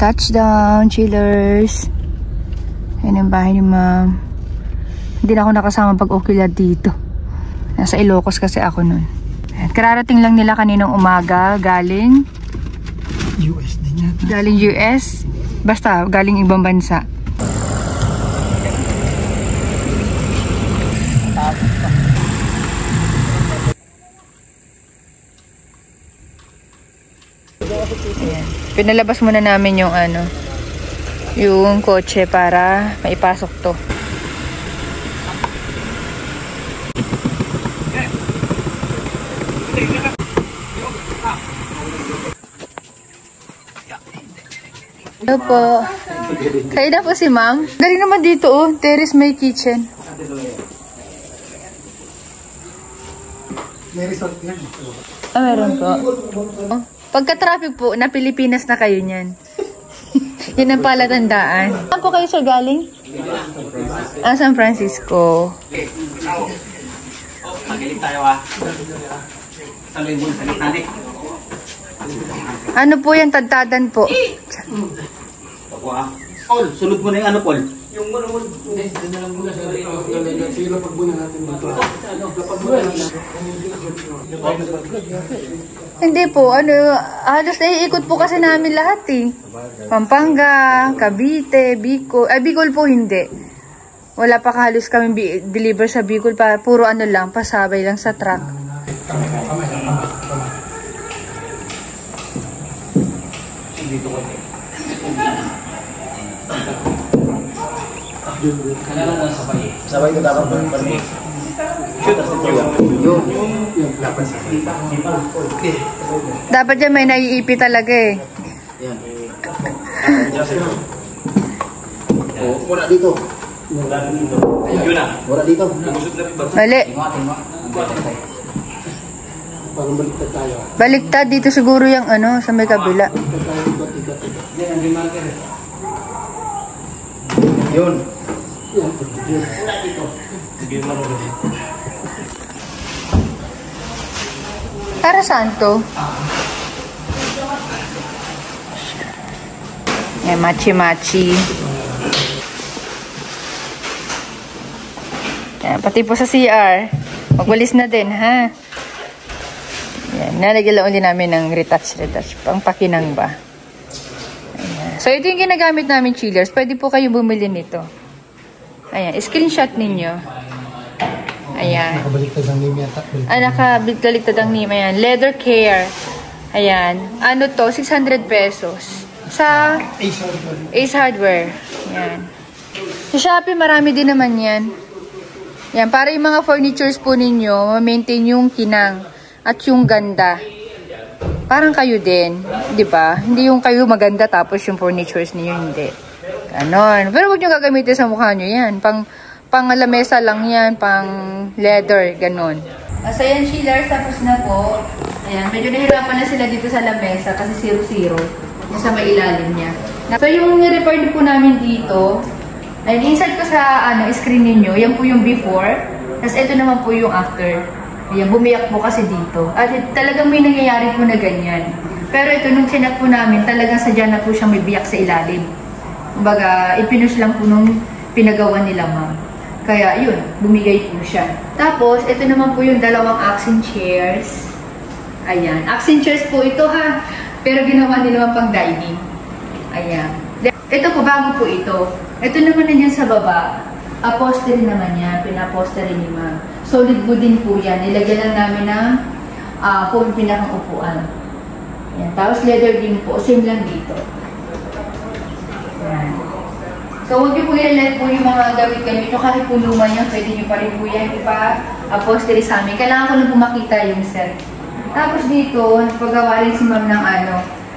Touchdown, chillers. Ayan ang bahay ni ma'am. Hindi na ako nakasama pag-ocular dito. Nasa Ilocos kasi ako nun. Ayan, kararating lang nila kaninang umaga. Galing US din yata. Galing US. Basta, galing ibang bansa. Ayan. Pinalabas muna namin yung yung kotse para maipasok to. Hello po. Kayo na po si ma'am. Galing naman dito oh. Terrace may kitchen. May resort yan. Meron po. Pagka-traffic po, na Pilipinas na kayo niyan. Yan ang palatandaan. Saan po kayo sir galing? San Francisco. Magilig tayo Saluhin mo sa gitna. Ano po yan? Tadtadan po. Paul, sunod mo na yung Paul? Yung mo. Hindi na lang muna sa sila pagbuna natin dito. Hindi po, halos naiikot po kasi namin lahat eh. Pampanga, Cavite, Bicol. Bicol po hindi. Wala pa halos kami deliver sa Bicol. Puro lang, pasabay lang sa truck. Dito ko. Sabay ko dapat permit. Dapat dyan may naiipi talaga eh. Yan. Mura dito. Yun na. Mura dito. Mali. Parang baliktad tayo. Baliktad dito siguro yung sa may kabila. Yun. Para saan to? Machi-machi. Pati po sa CR. Magwalis na din, ha? Yan. Nalagyan lang din namin ng retouch. Pang pakinang ba? Ayan. So, ito yung ginagamit namin chillers. Pwede po kayo bumili nito. Ayan. Screenshot ninyo. Ayan. Nakabaliktad ang name yata. Nakabaliktad ang name. Ayan. Leather Care. Ayan. Ano to? 600 pesos. Sa Ace Hardware. Ayan. Sa Shopee, marami din naman yan. Yan. Para yung mga furnitures po ninyo, ma-maintain yung kinang at yung ganda. Parang kayo din. Diba? Hindi yung kayo maganda tapos yung furnitures niyo hindi. Ganon. Pero huwag nyo gagamitin sa mukha nyo yan. Pang lamesa lang yan. Pang leather. Ganon. So yan, chillers. Tapos na po. Ayan. Medyo nahirapan na sila dito sa lamesa kasi 0-0. Yung sa mailalim niya. So yung ni-repair po namin dito, ay insert ko sa screen ninyo. Yan po yung before. Tapos ito naman po yung after. Ayan, bumiyak po kasi dito. At talagang may nangyayari po na ganyan. Pero ito, nung sinat po namin, talagang sadya na po siyang may biyak sa ilalim. Kumbaga, ipinush lang po nung pinagawa nila ma'am. Kaya, yun, bumigay po siya. Tapos, ito naman po yung dalawang accent chairs. Ayan. Accent chairs po ito ha. Pero ginawa nila pang dining. Ayan. Ito po, bago po ito. Ito naman na dyan sa baba. Upholstery naman yan. Pina-upholstery ni ma'am. Solid wood din po yan. Nilagyan lang namin ng pinakang upuan. Ayan. Tapos leather din po. Same lang dito. Ayan. So, huwag niyo po ilalet po yung mga gamit-gamit nyo. Kahit po luma nyo, pwede nyo pa rin po yan ipa-upholstery sa amin. Kailangan ko lang po makita yung set. Tapos dito, nagpagawa rin si ma'am ng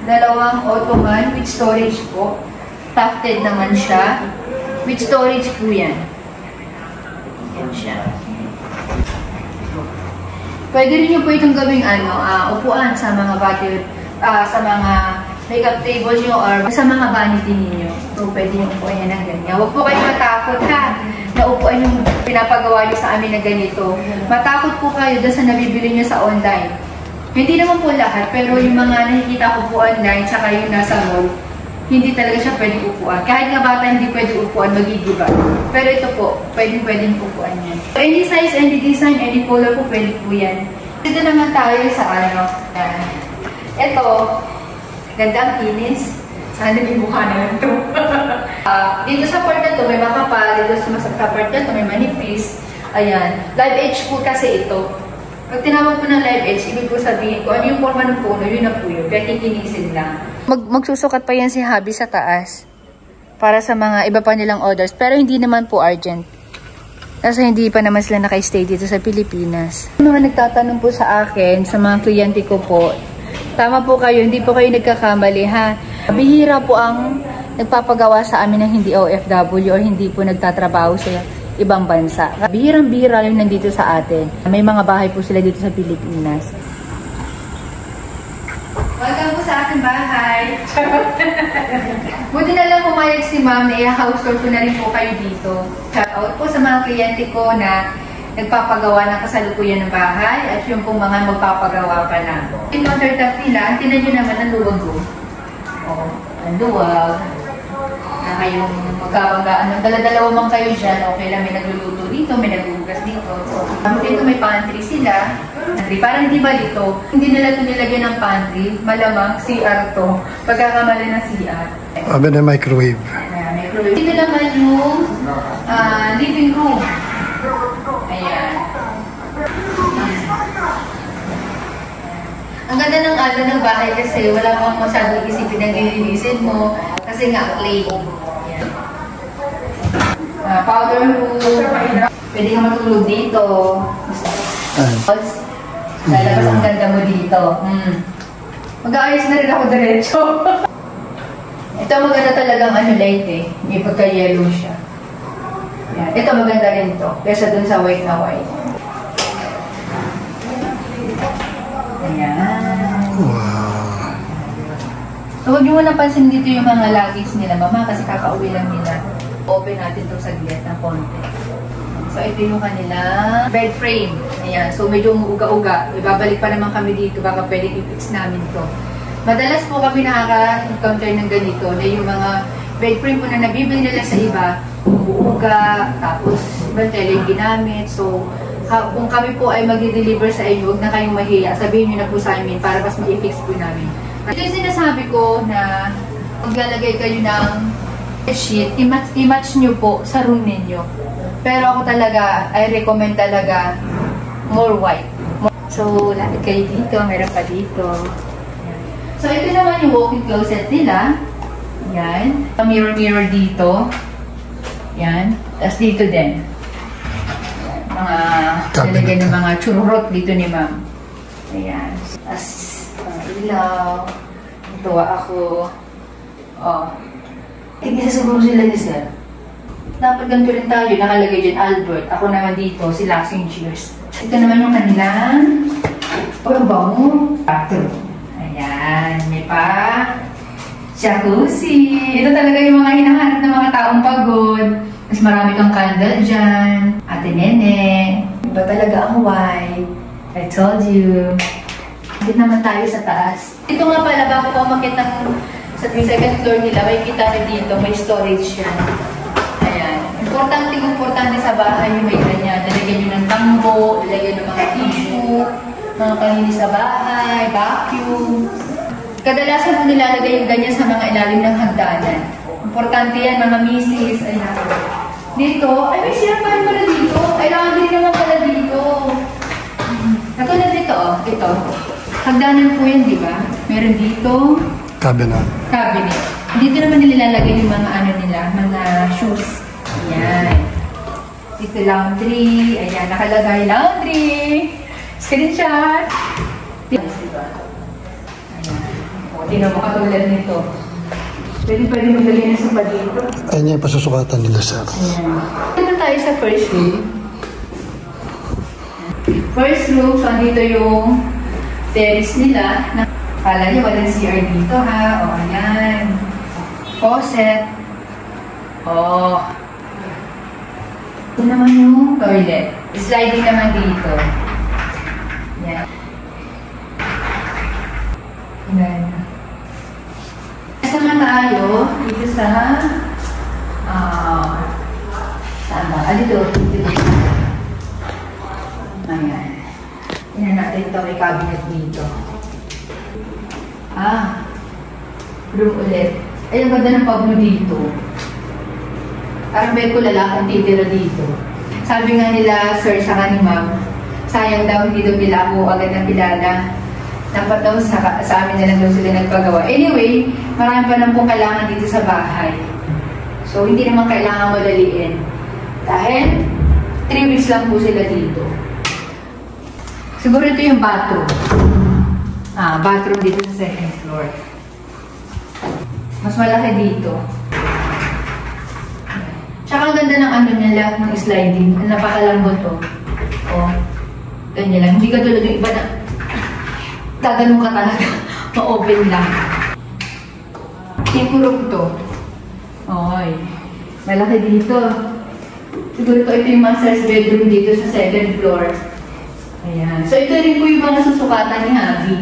dalawang ottoman with storage po. Tufted naman siya. With storage po yan. Yan siya. Pwede rin nyo po itong gawing upuan sa mga sa mga makeup table nyo or sa mga vanity ninyo. So, pwede nyo upuan yan ng ganyan. Huwag po kayo matakot ha, na upuan yung pinapagawa nyo sa amin na ganito. Matakot po kayo dahil sa nabibili nyo sa online. Hindi naman po lahat, pero yung mga nakikita ko po online, tsaka yung nasa mall, hindi talaga siya pwedeng upuan. Kahit nga bata hindi pwedeng upuan, magigiba. Pero ito po, pwedeng upuan yan. So, any size, any design, any color po, pwede po yan. Dito naman tayo sa ano. Ito, gandang kinis. Sana may mukha na lang ito. Dito sa part na to may makapal. Dito sa part na to may manipis. Ayan. Live edge po kasi ito. Pag tinawag po ng live edge, ibig po sabihin ko, ano yung forma ng puno, yun na po yun. Kaya kikinisin lang. Magsusukat pa yan si Habi sa taas. Para sa mga iba pa nilang orders. Pero hindi naman po urgent. Kasi hindi pa naman sila naka-stay dito sa Pilipinas. Mga nagtatanong po sa akin, sa mga kliyente ko po, tama po kayo, hindi po kayo nagkakamali ha. Bihira po ang nagpapagawa sa amin ng hindi OFW or hindi po nagtatrabaho sa ibang bansa. Bihirang-bihira yung nandito sa atin. May mga bahay po sila dito sa Pilipinas. Welcome po sa aking bahay. Buti na lang pumayag si ma'am na i-house tour ko na rin po kayo dito. Shout out po sa mga kliyente ko na nagpapagawa ng kasalukuyan ng bahay at yung pong mga magpapagawa pa na. Yung countertop nila, tinan nyo naman ang luwag ko. Oh, ang luwag. Na kayong magkabanggaan. Dala-dalawa man kayo dyan, okay lang, may nagluluto dito, may naghugas dito. Dito may pantry sila. Parang di ba dito? Hindi nila ito nilagyan ng pantry. Malamang CR to. Pagkakamali ng CR. Abe na microwave. Microwave. Dito naman yung living room. Ayan. Ang ganda ng ng bahay kasi wala kang masyadong isipin na nilinisin mo kasi nga clay. Powder room. Pwede ka matulog dito. Lalabas ang ganda mo dito. Mag-aayos na rin ako diretso. Ito maganda talagang light eh. May pagka-yellow siya. Yan. Ito maganda rin to. Kesa dun sa white na white. Ayan. Wow. So, huwag nyo napansin dito yung mga luggage nila, mama, kasi kakauwi lang nila. Open natin itong saglit ng konti. So, ito yung kanilang bed frame. Ayan. So, medyo umuuga-uga. Ibabalik pa naman kami dito. Baka pwede i-fix namin to. Madalas po kami nakaka-encounter ng ganito na yung mga bed frame po na nabibili nila sa iba, umuuga, tapos ibang tela yung ginamit. So, kung kami po ay mag-deliver sa inyo, huwag na kayong mahiya. Sabihin nyo na po sa amin para mas ma-fix po namin. Ito yung sinasabi ko na maglalagay kayo ng sheet, i-match nyo po sa room ninyo. Pero ako talaga, I recommend talaga more white. So, lapit kayo dito, meron pa dito. Ayan. So, ito naman yung walk-in closet nila. Yan. Mirror dito. Yan. Tapos dito din. Mga nilagyan ng mga churrot dito ni ma'am. Ayan. Tapos, ilaw. Tuwa ako. Oh. Tingnan sa siguro sila ni sir. Dapat ganito rin tayo. Nakalagay dyan Albert. Ako naman dito, si Lasting Cheers. Ito naman yung kanilang bango. Bathroom. Ayan. May pa jacuzzi. Ito talaga yung mga hinahanap ng mga taong pagod. Mas marami kang candle dyan. Ate Nene. Iba talaga ang white. I told you. Dito naman tayo sa taas. Ito nga pala, bago ko umakit ng sa second floor nila, may kita na dito, may storage yan. Ayan. Importante sa bahay yung may ganyan. Nalagyan nyo ng tambo, nalagyan ng mga tissue, mga kalinis sa bahay, vacuum. Kadalasan mo nilalagay yung ganyan sa mga ilalim ng hagdanan. Importante yan, mga misis. Ayan. Dito, ay may sirap pa rin pala dito. Ay, nakagin naman pala dito. Katulad dito, ito. Hagdanan po yan, di ba? Meron dito. Cabinet. Dito naman nilalagay yung mga ano nila, mga shoes. Ayan. Dito laundry. Ayan, nakalagay laundry. Screenshot. Ayan. O, tinan mo katulad nito. Pwede maglagay na sa dito. Ayun yung pasusukatan nila, sir. Ayan. Dito tayo sa first room. First room, so dito yung terrace nila. Kala niyo walang CR dito ha. O, ayan. Faucet. O. Ito naman yung toilet. Sliding naman dito. Ayan. Ayan. Sa mga tayo dito sa saan ba? Dito. Ayan. Tingnan natin ito, may cabinet dito. Room ulit. Ay, ang ganda ng pablo dito. Parang bet ko lalakang titira dito. Sabi nga nila, sir, saka ni ma'am, sayang daw, hindi daw nila ako agad na kilala. Dapat daw sa amin na lang daw sila nagpagawa. Anyway, marami pa lang pong kailangan dito sa bahay. So, hindi naman kailangan madaliin. Dahil, 3 weeks lang po sila dito. Siguro ito yung bathroom. Bathroom dito sa 2nd floor. Mas malaki dito. Tsaka ang ganda ng ano nila, ng sliding. Napakalambot to. Ganyan lang. Hindi ka tulad yung iba na tatanong ka talaga. Ma-open lang. Room to. Okay. Malaki dito. Siguro ito yung master's bedroom dito sa 2nd floor. Ayan. So, ito rin po yung mga susukatan ni Javi.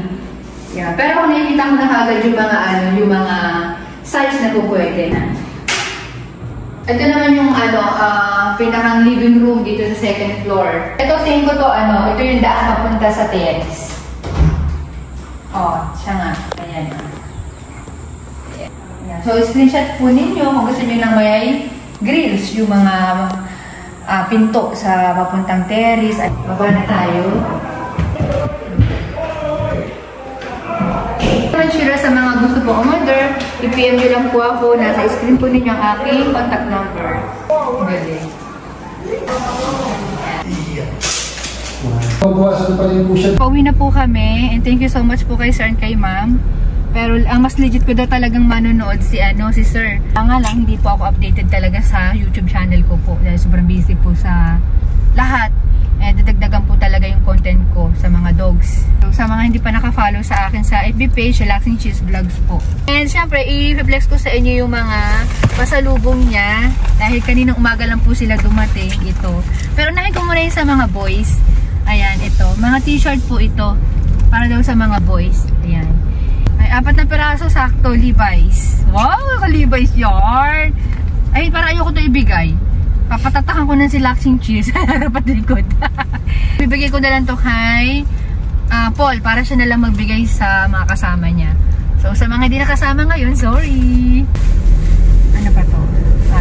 Yeah. Pero kung nakikita ko na kagad yung mga size na po pwede na. Ito naman yung pinakang living room dito sa 2nd floor. Ito, tingin ko to, ito yung daan papunta sa terrace. Siya nga. Ayan. Ayan. So, screenshot po ninyo kung gusto nyo nang may grills, yung mga pinto sa papuntang terrace. At baba na tayo. Sa mga gusto po umorder, i-PM nyo lang po ako. Nasa screen po ninyo ang aking contact number. Galing. Pauwi na po kami and thank you so much po kay sir and kay ma'am. Pero ang mas legit ko daw talagang manonood si sir. Nga lang, hindi po ako updated talaga sa YouTube channel ko po dahil sobrang busy po sa lahat. Dadagdagan po talaga yung content ko sa mga dogs. So, sa mga hindi pa naka-follow sa akin sa FB page, Relaxing Cheese Vlogs po. And syempre, i-flex ko sa inyo yung mga pasalubong niya dahil kaninang umaga lang po sila dumating ito. Pero nakita ko muna yung sa mga boys. Ayan, ito. Mga t-shirt po ito. Para daw sa mga boys. Ayan. Ay, 4 na peraso, sakto, Levi's. Wow, Levi's yarn. Ay, para ayoko ito ibigay. Papatatakan ko na si Relaxing Cheese. Harapat likod. Bibigay ko na lang to kay Paul para siya na lang magbigay sa mga kasama niya. So, sa mga hindi nakasama ngayon, sorry. Ano pa to?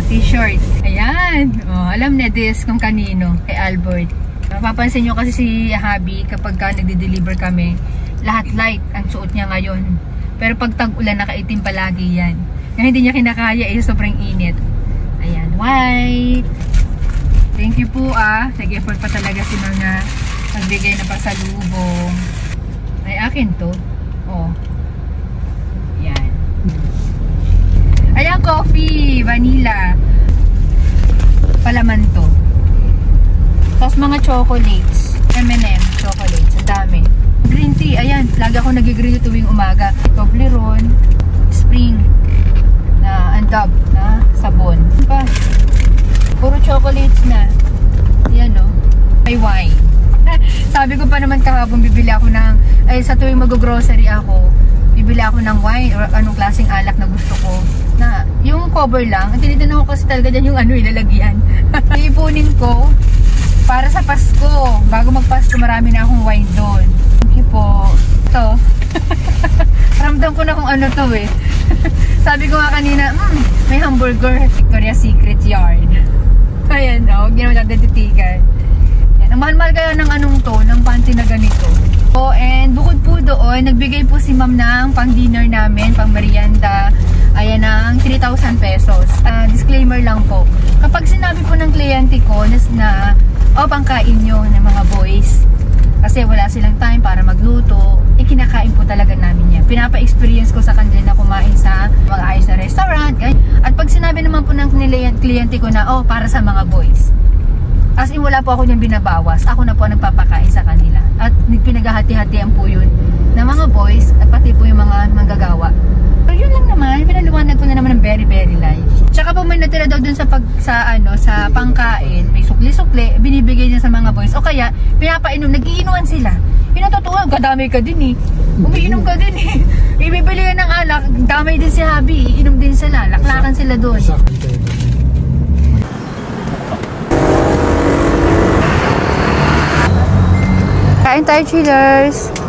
T-shirt. Ayan. Alam na this kung kanino. Kay Albert. Mapapansin nyo kasi si Javi kapag nagde-deliver kami, lahat light ang suot niya ngayon. Pero pag tag-ulan, nakaitim palagi yan. Kaya hindi niya kinakaya, sobrang init. Ayan, white. Thank you po nag-effort pa talaga si mga nagbigay na pasalubong. Ay, akin to. Ayan. Ayan, coffee, vanilla. Palaman to. Tapos mga chocolates. M&M chocolates. Ang dami. Green tea. Ayan, lagi ako nag-green tea tuwing umaga. Toblerone. Spring. Andab na sabon. Pa. Puro chocolates na. Yan may wine. Sabi ko pa naman kahapon bibili ako ng sa tuwing mag-grocery ako, bibili ako ng wine or anong klaseng alak na gusto ko. Na yung cover lang, tinitinawag ko kasi talaga dyan yung ilalagyan. Iipunin ko para sa Pasko. Bago mag-Pasko, marami na akong wine doon. Thank you po. Ito. Ramdam ko na kung ano to Sabi ko nga kanina, may hamburger. Victoria's Secret yarn. Ayan, huwag niyo naman natitigan. Ang mahal-mahal kaya ng ng panty na ganito. And bukod po doon, nagbigay po si ma'am ng pang-dinner namin, pang-merienda. Ayan, ng 3,000 pesos. Disclaimer lang po. Kapag sinabi po ng kliyente ko na pangkain nyo ng mga boys, kasi wala silang time para magluto, kinakain po talaga namin yan. Pinapa-experience ko sa kanila na kumain sa mga ayos na restaurant. At pag sinabi naman po ng kliyente ko na, para sa mga boys. As in, wala po ako niyang binabawas. Ako na po nagpapakain sa kanila. At pinaghahati-hatian po yun ng mga boys at pati po yung mga manggagawa. Pero yun lang naman, pinaluwanag ko na naman ng very, very light. Tsaka po may natira daw dun sa pangkain, may sukli-sukli, binibigay niya sa mga boys. O kaya, pinapainom, nag-iinuman sila. Yun ang totoo, kadami ka din Umiinom ka din bibili yan ng alak, damay din si Habi. Iinom din sila. Laklakan sila doon. Kain tayo, chillers.